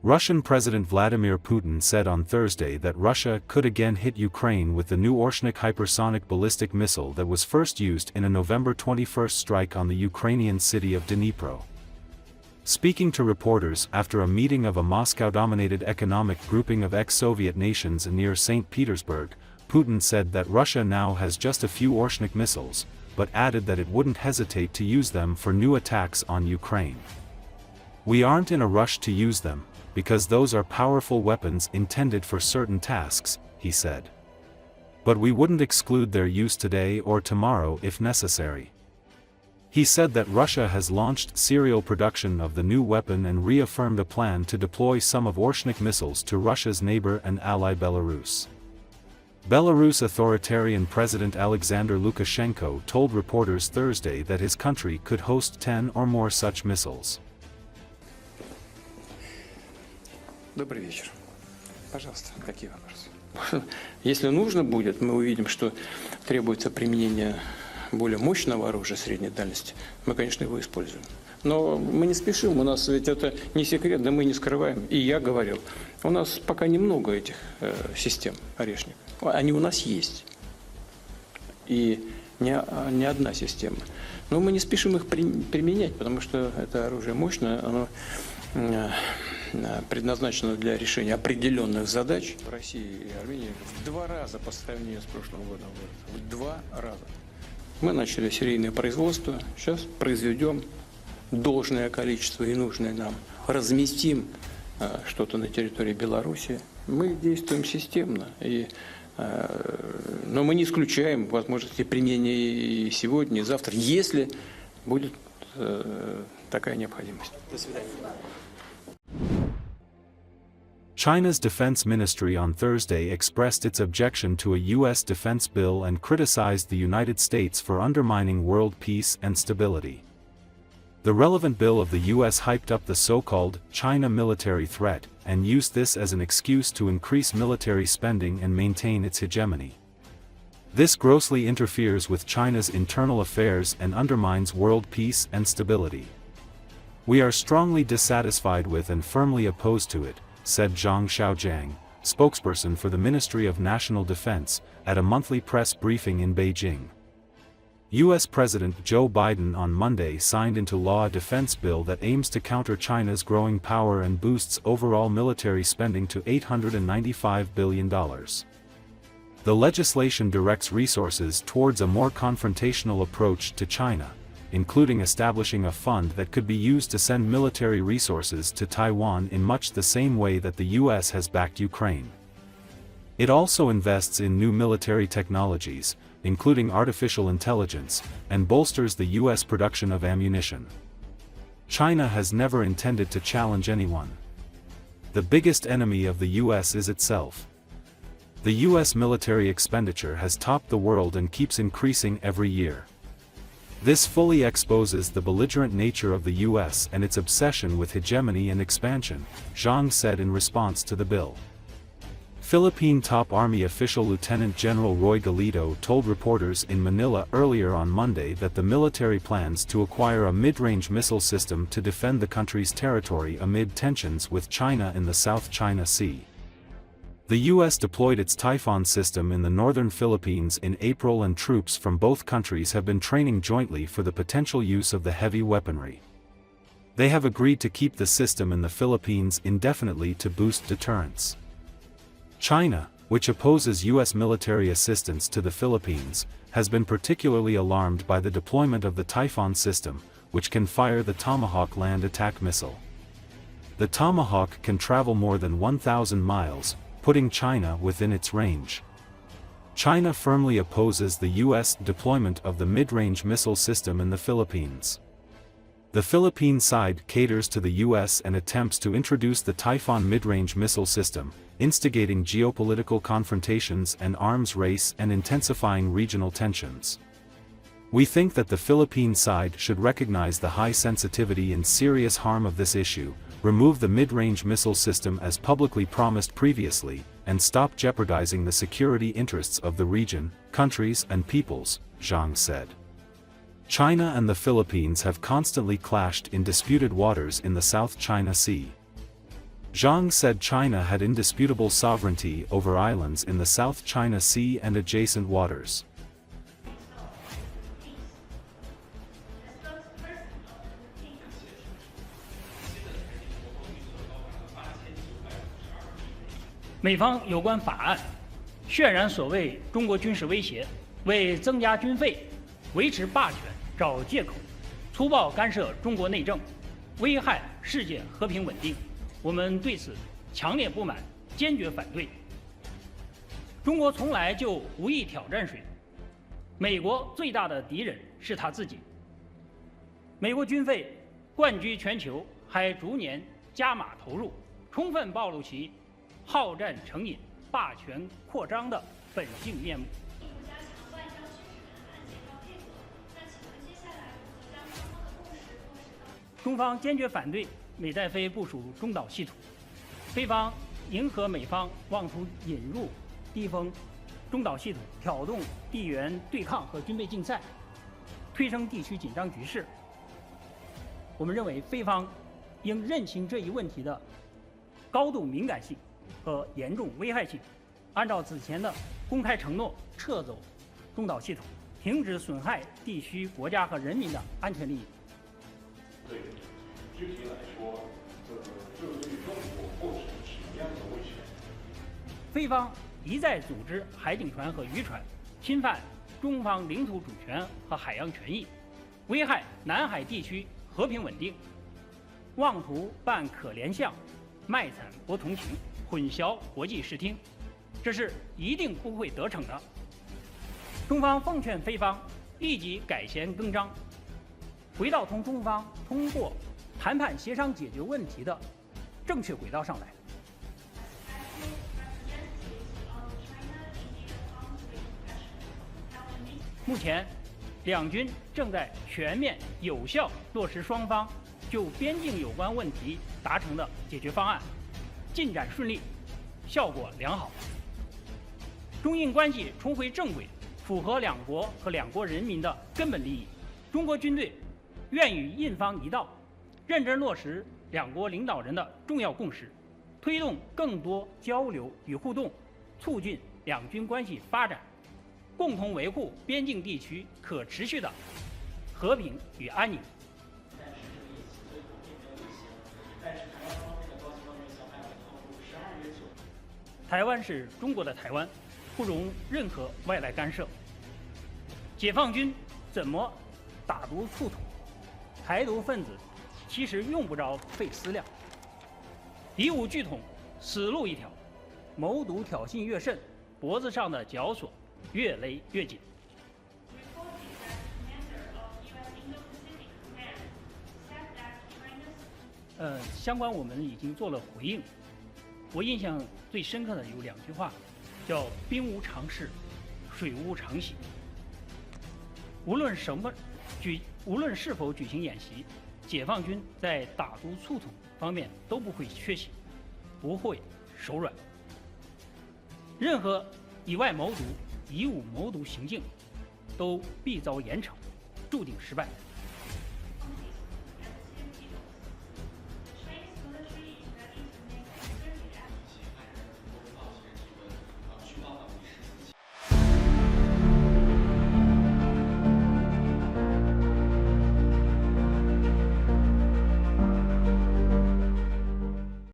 Russian President Vladimir Putin said on Thursday that Russia could again hit Ukraine with the new Oreshnik hypersonic ballistic missile that was first used in a November 21 strike on the Ukrainian city of Dnipro. Speaking to reporters after a meeting of a Moscow-dominated economic grouping of ex-Soviet nations near St. Petersburg, Putin said that Russia now has just a few Oreshnik missiles, but added that it wouldn't hesitate to use them for new attacks on Ukraine. "We aren't in a rush to use them, because those are powerful weapons intended for certain tasks," he said. "But we wouldn't exclude their use today or tomorrow if necessary." He said that Russia has launched serial production of the new weapon and reaffirmed a plan to deploy some of Oreshnik missiles to Russia's neighbor and ally Belarus. Belarus authoritarian President Alexander Lukashenko told reporters Thursday that his country could host 10 or more such missiles. Добрый вечер. Пожалуйста, какие вопросы? Если нужно будет, мы увидим, что требуется применение более мощного оружия средней дальности, мы, конечно, его используем. Но мы не спешим, у нас ведь это не секрет, да мы не скрываем. И я говорил, у нас пока немного этих систем Орешник. Они у нас есть. И не одна система. Но мы не спешим их применять, потому что это оружие мощное, оно предназначено для решения определенных задач. В России и Армении в 2 раза по сравнению с прошлым годом. В 2 раза. Мы начали серийное производство, сейчас произведем должное количество и нужное нам. Разместим что-то на территории Беларуси. Мы действуем системно. Но мы не исключаем возможности применения и сегодня, и завтра, если будет такая необходимость. До свидания. China's defense ministry on Thursday expressed its objection to a U.S. defense bill and criticized the United States for undermining world peace and stability. The relevant bill of the U.S. hyped up the so-called China military threat and used this as an excuse to increase military spending and maintain its hegemony. This grossly interferes with China's internal affairs and undermines world peace and stability. "We are strongly dissatisfied with and firmly opposed to it," said Zhang Xiaojiang, spokesperson for the Ministry of National Defense, at a monthly press briefing in Beijing. U.S. President Joe Biden on Monday signed into law a defense bill that aims to counter China's growing power and boosts overall military spending to $895 billion. The legislation directs resources towards a more confrontational approach to China, including establishing a fund that could be used to send military resources to Taiwan in much the same way that the U.S. has backed Ukraine. It also invests in new military technologies, including artificial intelligence, and bolsters the U.S. production of ammunition. China has never intended to challenge anyone. The biggest enemy of the U.S. is itself. The U.S. military expenditure has topped the world and keeps increasing every year. This fully exposes the belligerent nature of the U.S. and its obsession with hegemony and expansion, Zhang said in response to the bill. Philippine top army official Lieutenant General Roy Galido told reporters in Manila earlier on Monday that the military plans to acquire a mid-range missile system to defend the country's territory amid tensions with China in the South China Sea. The U.S. deployed its Typhoon system in the northern Philippines in April, and troops from both countries have been training jointly for the potential use of the heavy weaponry. They have agreed to keep the system in the Philippines indefinitely to boost deterrence. China, which opposes U.S. military assistance to the Philippines, has been particularly alarmed by the deployment of the Typhoon system, which can fire the Tomahawk land attack missile. The Tomahawk can travel more than 1,000 miles, putting China within its range. China firmly opposes the U.S. deployment of the mid-range missile system in the Philippines. The Philippine side caters to the U.S. and attempts to introduce the Typhoon mid-range missile system, instigating geopolitical confrontations and arms race and intensifying regional tensions. "We think that the Philippine side should recognize the high sensitivity and serious harm of this issue, remove the mid-range missile system as publicly promised previously, and stop jeopardizing the security interests of the region, countries and peoples," Zhang said. China and the Philippines have constantly clashed in disputed waters in the South China Sea. Zhang said China had indisputable sovereignty over islands in the South China Sea and adjacent waters. 美方有关法案渲染所谓中国军事威胁，为增加军费、维持霸权找借口，粗暴干涉中国内政，危害世界和平稳定。我们对此强烈不满，坚决反对。中国从来就无意挑战谁，美国最大的敌人是他自己。美国军费冠居全球，还逐年加码投入，充分暴露其 好战成瘾、霸权扩张的本性面目。中方坚决反对美在非部署中导系统，非方迎合美方妄图引入低风中导系统，挑动地缘对抗和军备竞赛，推升地区紧张局势。我们认为，非方应认清这一问题的高度敏感性 和严重危害性，按照此前的公开承诺撤走中导系统，停止损害地区国家和人民的安全利益。对，具体来说，这对中国构成什么样的威胁？非方一再组织海警船和渔船侵犯中方领土主权和海洋权益，危害南海地区和平稳定，妄图扮可怜相，卖惨博同情， 混淆国际视听，这是一定不会得逞的。中方奉劝非方立即改弦更张，回到同中方通过谈判协商解决问题的正确轨道上来。目前，两军正在全面有效落实双方就边境有关问题达成的解决方案， 进展顺利，效果良好。中印关系重回正轨，符合两国和两国人民的根本利益。中国军队愿与印方一道，认真落实两国领导人的重要共识，推动更多交流与互动，促进两军关系发展，共同维护边境地区可持续的和平与安宁。 台湾是中国的台湾，不容任何外来干涉。解放军怎么打毒促统？台独分子其实用不着费思量。敌我拒统，死路一条，谋独挑衅越甚，脖子上的绞索越勒越紧。相关我们已经做了回应。 我印象最深刻的有两句话，叫“兵无常势，水无常形”。无论是否举行演习，解放军在打毒促统方面都不会缺席，不会手软。任何以外谋独、以武谋独行径，都必遭严惩，注定失败。